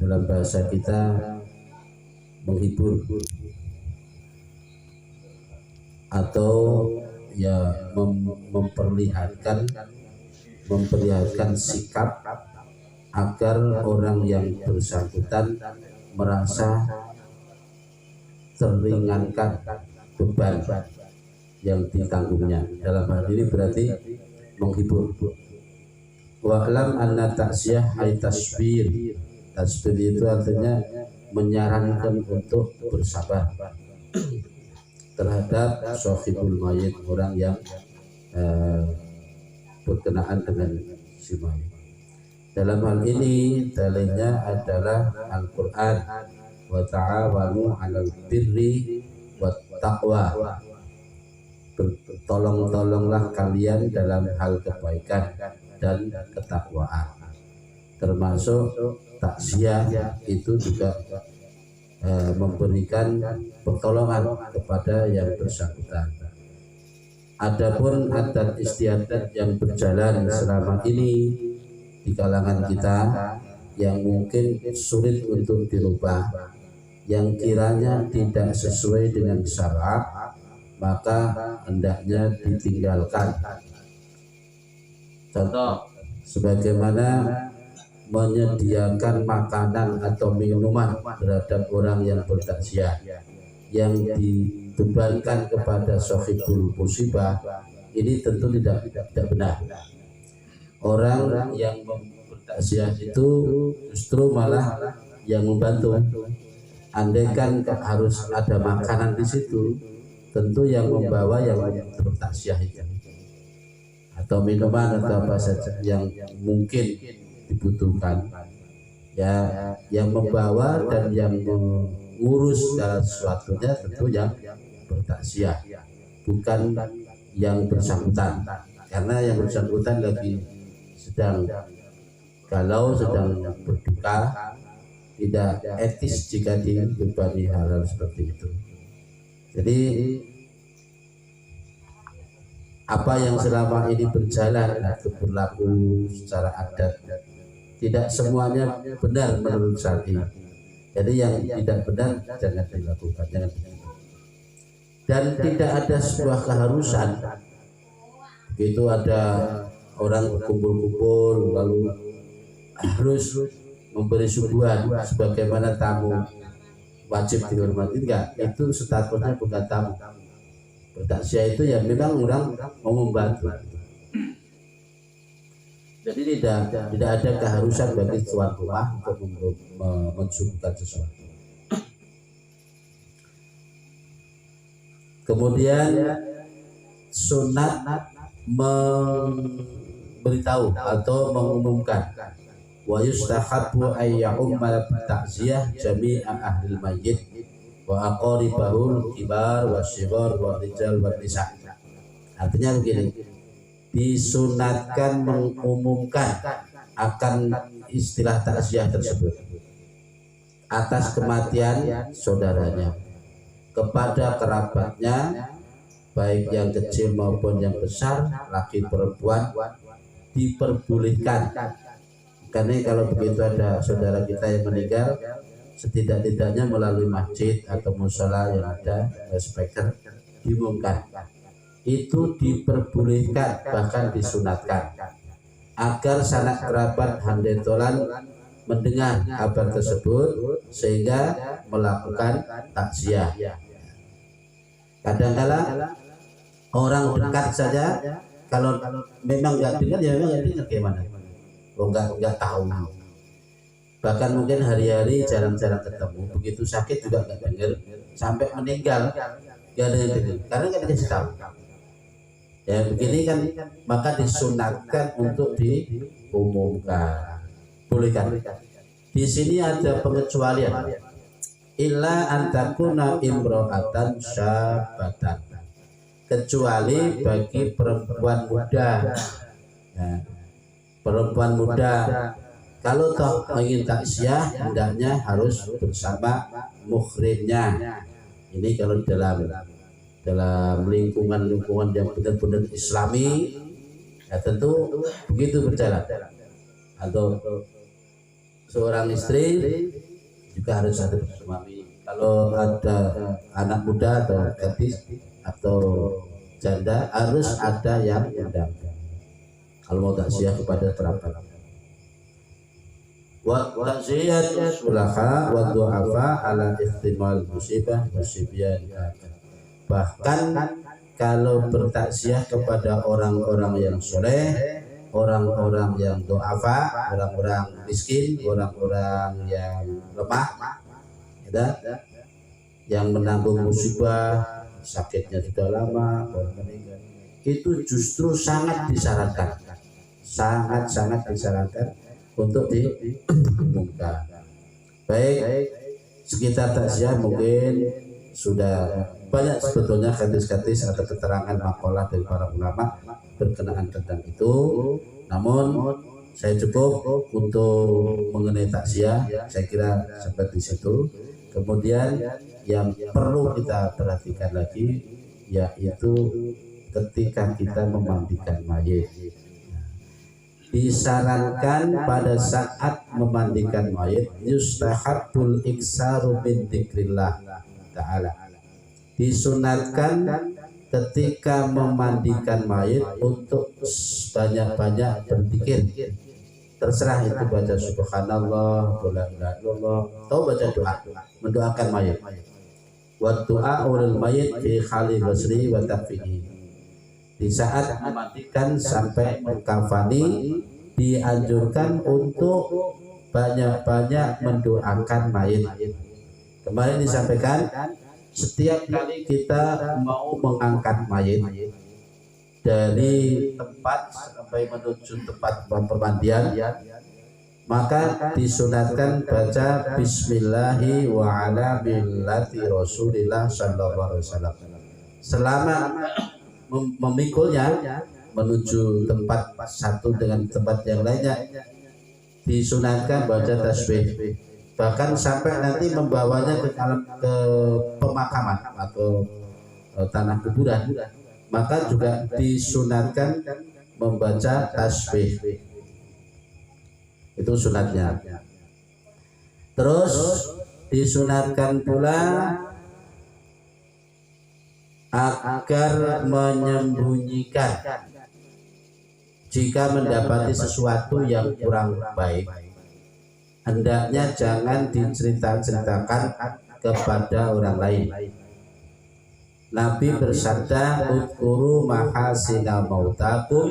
dalam bahasa kita menghibur atau ya memperlihatkan sikap agar orang yang bersangkutan merasa teringankan beban yang ditanggungnya. Dalam hal ini berarti menghibur. Wa'lam anna ta'siyah ay tasbir. Tasbir itu artinya menyarankan untuk bersabar terhadap sahibul mayit, orang yang berkenaan dengan si mayit. Dalam hal ini dalilnya adalah Al-Quran, wa ta'awanu 'alal birri wat taqwa. Tolong-tolonglah kalian dalam hal kebaikan dan ketakwaan. Termasuk takziah itu juga memberikan pertolongan kepada yang bersangkutan. Adapun adat istiadat yang berjalan selama ini di kalangan kita yang mungkin sulit untuk dirubah, yang kiranya tidak sesuai dengan syara', maka hendaknya ditinggalkan. Contoh sebagaimana menyediakan makanan atau minuman terhadap orang yang bertakziah yang dibebankan kepada sahibul musibah, ini tentu tidak benar. Orang yang bertakziah itu justru malah yang membantu. Andaikan harus ada makanan di situ, tentu yang membawa yang bertakziah itu, atau minuman atau apa saja yang mungkin dibutuhkan, ya yang membawa dan yang mengurus segala sesuatunya tentu yang bertakziah, bukan yang bersangkutan. Karena yang bersangkutan lagi sedang galau, sedang berduka, tidak etis jika dibebani hal-hal seperti itu. Jadi apa yang selama ini berjalan atau berlaku secara adat tidak semuanya benar menurut syar'i. Jadi yang tidak benar jangan dilakukan, jangan begitu. Dan tidak ada sebuah keharusan begitu ada orang kumpul-kumpul lalu harus memberi suguhan sebagaimana tamu wajib dihormati. Enggak, itu statusnya bukan tamu. Bertakziah itu ya memang orang mau membantu. Jadi tidak ada keharusan bagi tuan rumah untuk mensuguhkan sesuatu. Kemudian sunat memberitahu atau mengumumkan, wa yustahabbu ay ya'ummal ta'ziyah jami'a ahlil mayyit wa aqaribahul kibar wasyighar wa rijal wa nisa. Artinya begini, disunatkan mengumumkan akan istilah takziah tersebut atas kematian saudaranya kepada kerabatnya, baik yang kecil maupun yang besar, laki perempuan, diperbolehkan. Karena kalau begitu ada saudara kita yang meninggal, setidak-tidaknya melalui masjid atau musala yang ada speaker diumumkan, itu diperbolehkan, bahkan disunatkan, agar sanak kerabat handetolan mendengar kabar tersebut sehingga melakukan takziah. Kadang-kala orang dekat saja, kalau memang nggak dengar ya memang nggak dengar, gimana? Oh, nggak tahu. Bahkan mungkin hari-hari jarang-jarang ketemu, begitu sakit juga nggak dengar, sampai meninggal nggak ada yang dengar karena nggak dikasih tahu. Ya begini kan, maka disunatkan untuk diumumkan. Bolehkan. Di sini ada pengecualian. Illa antakuna imro'atan syabatan, kecuali bagi perempuan muda. Ya, perempuan muda kalau toh ingin takziah hendaknya harus bersama muhrimnya. Ini kalau dalam lingkungan yang benar-benar islami, ya tentu begitu berjalan. Atau seorang istri juga harus ada suami. Kalau ada anak muda atau gadis atau janda harus ada yang mendampingi. Kalau mau takziah kepada kerabat. Wa takziyat sulaha wa du'afa ala ihtimal musibah musibyan. Bahkan kalau bertakziah kepada orang-orang yang soleh, orang-orang yang du'afa, orang-orang miskin, orang-orang yang lemah, ya, yang menanggung musibah, sakitnya sudah lama, itu justru sangat disarankan, sangat disarankan untuk diumumkan. Baik, sekitar takziah mungkin sudah banyak sebetulnya hadis-hadis atau keterangan makalah dari para ulama berkenaan tentang itu. Namun saya cukup untuk mengenai takziah, saya kira sampai di situ. Kemudian yang perlu kita perhatikan lagi yaitu ketika kita memandikan mayit. Disarankan pada saat memandikan mayit yustahabul iksaru min dzikrillah ta'ala. Disunatkan ketika memandikan mayit untuk banyak-banyak berzikir. Terserah itu baca subhanallah, la ilaha illallah, atau baca doa, mendoakan mayit. Wa du'a ulil mayit fi khali basri wa takfini. Di saat memandikan sampai mengkafani dianjurkan untuk banyak-banyak mendoakan mayit. Kemarin disampaikan setiap kali kita mau mengangkat mayit dari tempat sampai menuju tempat pemandian, maka disunatkan baca bismillahi wa ala millati rasulillah sallallahu alaihi wasallam. Selama memikulnya menuju tempat satu dengan tempat yang lainnya disunatkan baca tasbih, bahkan sampai nanti membawanya ke pemakaman atau tanah kuburan, maka juga disunatkan membaca tasbih. Itu sunatnya. Terus disunatkan pula agar menyembunyikan jika mendapati sesuatu yang kurang baik, hendaknya jangan diceritakan kepada orang lain. Nabi bersabda, "Udkuru mahasina mautakum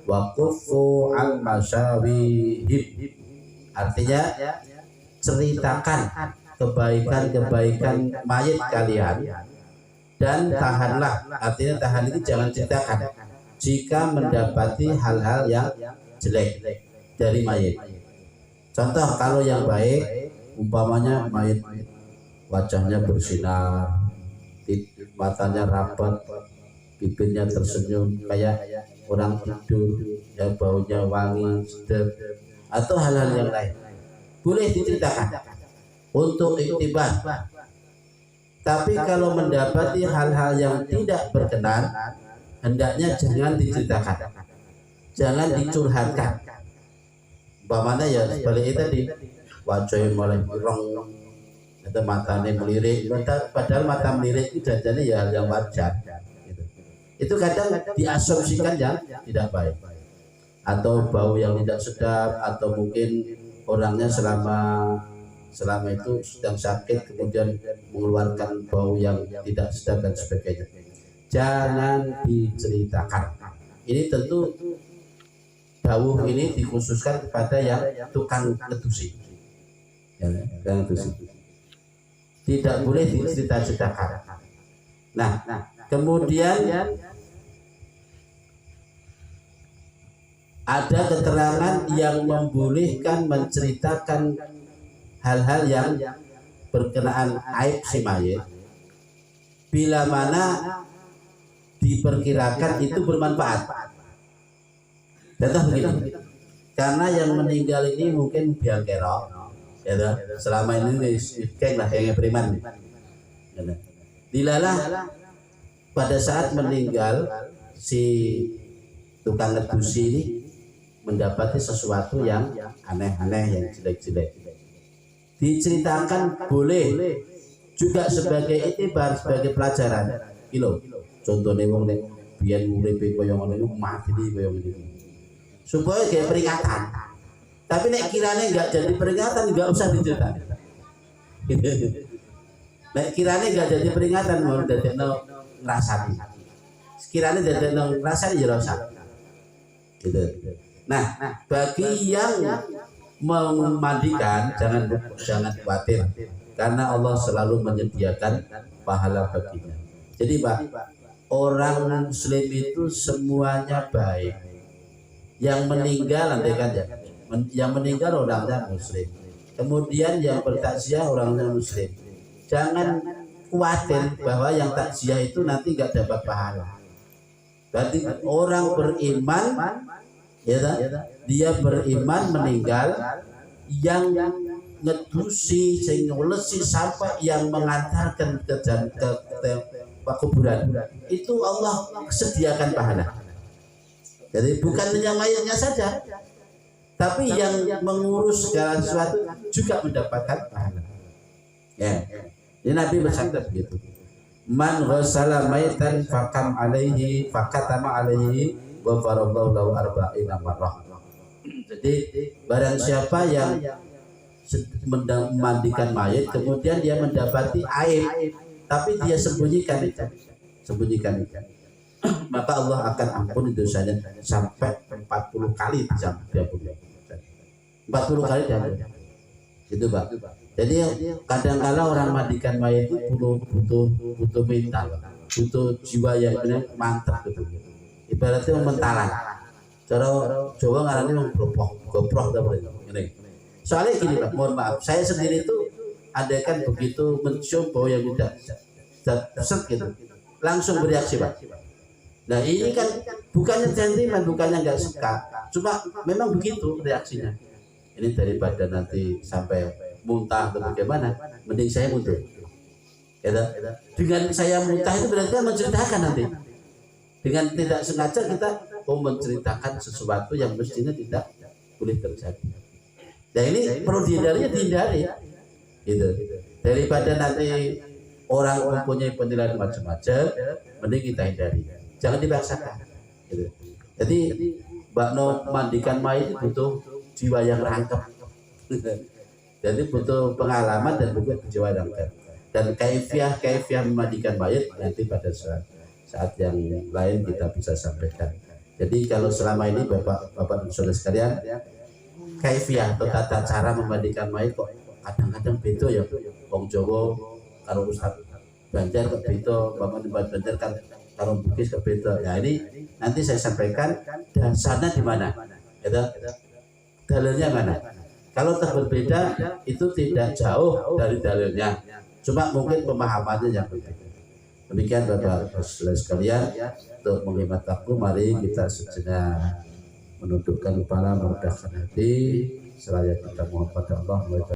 wa kufu al masyawihim." Artinya, ceritakan kebaikan-kebaikan mayit kalian dan tahanlah. Artinya tahan ini jangan ceritakan jika mendapati hal-hal yang jelek dari mayit. Contoh kalau yang baik, umpamanya mayit wajahnya bersinar, matanya rapat, bibirnya tersenyum kayak orang tidur, ya baunya wangi, sedap, atau hal-hal yang lain, boleh diceritakan untuk iktibar. Tapi kalau mendapati hal-hal yang tidak berkenan, hendaknya jangan diceritakan, jangan dicurhatkan. Umpamanya ya sebaliknya tadi, wajahnya mulai birong atau matanya melirik, padahal mata melirik itu jadinya ya hal yang wajar. Itu kadang diasumsikan yang tidak baik, atau bau yang tidak sedap, atau mungkin orangnya selama itu sedang sakit kemudian mengeluarkan bau yang tidak sedap dan sebagainya. Jangan diceritakan. Ini tentu dawuh ini dikhususkan kepada yang tukang ngedusi, ya, tidak boleh diceritakan. Nah, kemudian ada keterangan yang membolehkan menceritakan hal-hal yang berkenaan aib si mayit bila mana diperkirakan itu bermanfaat. Contoh begini, karena yang meninggal ini mungkin biang kerok, ya, selama ini kayak lah yang beriman, dilalah pada saat meninggal si tukang ngedusi ini mendapati sesuatu yang aneh-aneh, yang jelek-jelek. diceritakan boleh juga sebagai itibar, sebagai pelajaran. Kilo contohnya wong nek biyen uripe koyo ngono iku mati koyo ngene. Supaya kayak peringatan. Tapi nek kirane enggak jadi peringatan enggak usah diceritakan. Nek kirane enggak jadi peringatan mau dadekno ngrasani. Sekiranya dadekno ngrasani ya ora usah. Gitu. Nah, bagi yang memandikan jangan khawatir karena Allah selalu menyediakan pahala baginya. Jadi Pak, orang muslim itu semuanya baik. Yang meninggal andaikan ya, yang meninggal orangnya muslim. Kemudian yang bertakziah orangnya muslim. Jangan khawatir bahwa yang takziah itu nanti nggak dapat pahala. Berarti orang beriman, ya, dia beriman meninggal, yang ngedusi, lesi sampai yang mengantarkan ke kuburan, itu Allah sediakan pahala. Jadi bukan hanya mayatnya saja, tapi yang mengurus segala sesuatu juga mendapatkan pahala. Ya, ini Nabi bersabda begitu. Man ghassala maitan fakam alaihi fakatama alaihi wa faradallahu lahu arba'ina marrah. Jadi barang siapa yang memandikan mayat kemudian dia mendapati air tapi dia sembunyikan itu, maka Allah akan ampuni dosanya sampai 40 kali sampai 40 kali diampuni. Gitu Pak. Jadi kadang-kala orang mandikan mayat itu butuh mental, butuh jiwa yang benar mantap gitu. Ibaratnya mentalan. Cara Jawa ngarani wong goproh ta ini. Soalnya gini Pak, mohon maaf, saya sendiri itu andaikan begitu mencium bau yang tidak set gitu, langsung bereaksi Pak. Nah ini kan bukannya sentimen, bukannya nggak suka, cuma memang begitu reaksinya. Ini daripada nanti sampai muntah atau bagaimana, mending saya mundur. Ya, dengan saya muntah itu berarti menceritakan nanti. Dengan tidak sengaja kita menceritakan sesuatu yang mestinya tidak boleh terjadi. Nah ini perlu dihindari, gitu. Daripada nanti orang mempunyai penilaian macam-macam, mending kita hindari. Jangan dipaksakan. Gitu. Jadi Mbak No mandikan mayat itu butuh jiwa yang rangkap. Jadi butuh pengalaman dan butuh jiwa yang rangkap. Dan kaifiah memandikan mayat nanti pada saat yang lain kita bisa sampaikan. Jadi kalau selama ini Bapak Saudara sekalian, kaifiah atau tata cara memandikan mayat kok kadang-kadang beda ya. Wong Jawa karo Ustaz Banjar kok beda, Bapak Banjar kan karo Bugis kok beda. Ya ini nanti saya sampaikan dasarnya di mana. Dalilnya mana? Kalau berbeda itu tidak jauh dari dalilnya, cuma mungkin pemahamannya yang berbeda. Demikian Bapak Saudara sekalian, untuk menghemat waktu mari kita sejenak menundukkan kepala, merendahkan hati seraya kita mohon pada Allah.